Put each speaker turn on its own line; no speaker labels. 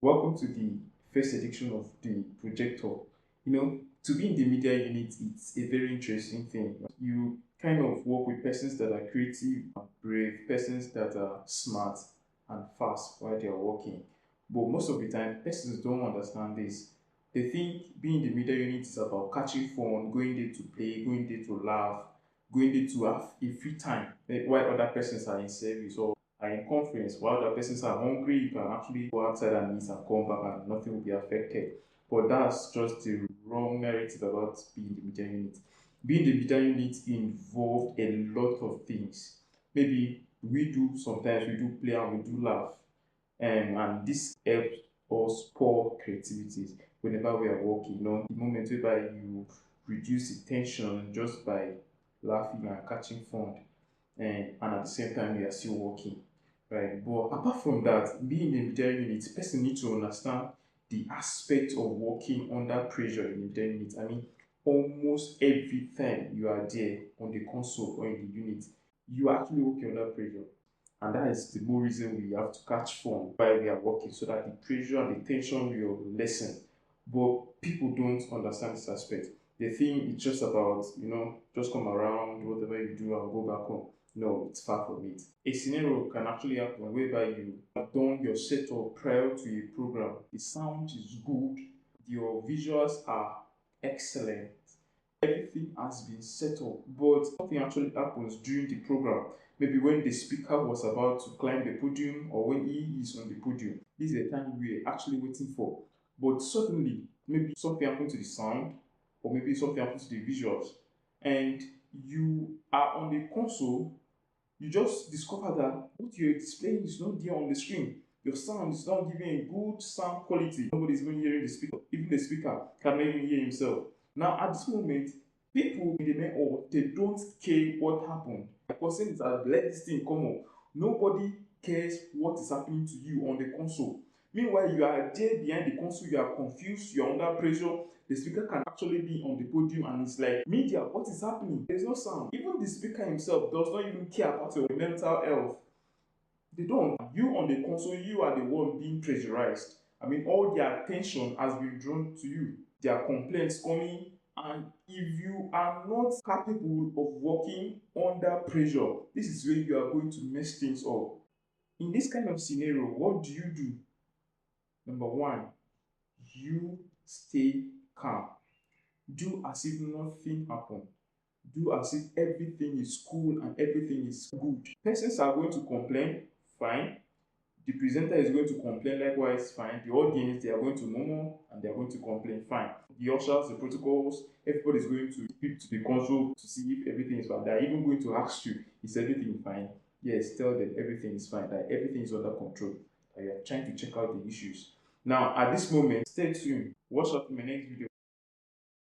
Welcome to the first edition of the projector. To be in the media unit, it's a very interesting thing. You kind of work with persons that are creative, brave, persons that are smart and fast while they are working. But most of the time, persons don't understand this. They think being in the media unit is about catching fun, going there to play, going there to laugh, going there to have a free time, while other persons are in service or are in conference. While other persons are hungry, you can actually go outside and eat and come back and nothing will be affected. But that's just the wrong narrative about being the media unit. Being the media unit involved a lot of things. Maybe sometimes we do play and we do laugh. And this helps us pour creativity whenever we are working. The moment whereby you reduce the tension just by laughing and catching fun, and at the same time, you are still working. Right. But apart from that, being in the media unit, person need to understand the aspect of working under pressure in the media unit. I mean, almost every time you are there on the console or in the unit, you are actually working under pressure. And that is the more reason we have to catch fun while we are working so that the pressure and the tension will lessen. But people don't understand this aspect. They think it's just about, just come around, whatever you do, and go back home. No, it's far from it. A scenario can actually happen whereby you have done your setup prior to a program. The sound is good, your visuals are excellent, everything has been set up, but something actually happens during the program. Maybe when the speaker was about to climb the podium or when he is on the podium. This is the time we are actually waiting for. But suddenly, maybe something happened to the sound, or maybe something happened to the visuals, and you are on the console. You just discover that what you're displaying is not there on the screen. Your sound is not giving a good sound quality. Nobody's even hearing the speaker. Even the speaker cannot even hear himself. Now, at this moment, people in the main hall, they don't care what happened. The person is let this thing come up. Nobody cares what is happening to you on the console. Meanwhile, you are there behind the console, you are confused, you are under pressure. The speaker can actually be on the podium and it's like, media, what is happening? There's no sound. Even the speaker himself does not even care about your mental health. They don't. You on the console, you are the one being pressurized. I mean, all their attention has been drawn to you. There are complaints coming, and if you are not capable of working under pressure, this is where you are going to mess things up. In this kind of scenario, what do you do? Number one, you stay calm. Do as if nothing happened. Do as if everything is cool and everything is good. Persons are going to complain, fine. The presenter is going to complain, likewise, fine. The audience, they are going to murmur and they are going to complain, fine. The ushers, the protocols, everybody is going to speak to the console to see if everything is fine. They are even going to ask you, is everything fine? Yes, tell them everything is fine, that everything is under control, that you are trying to check out the issues. Now, at this moment, stay tuned. Watch out for my next video.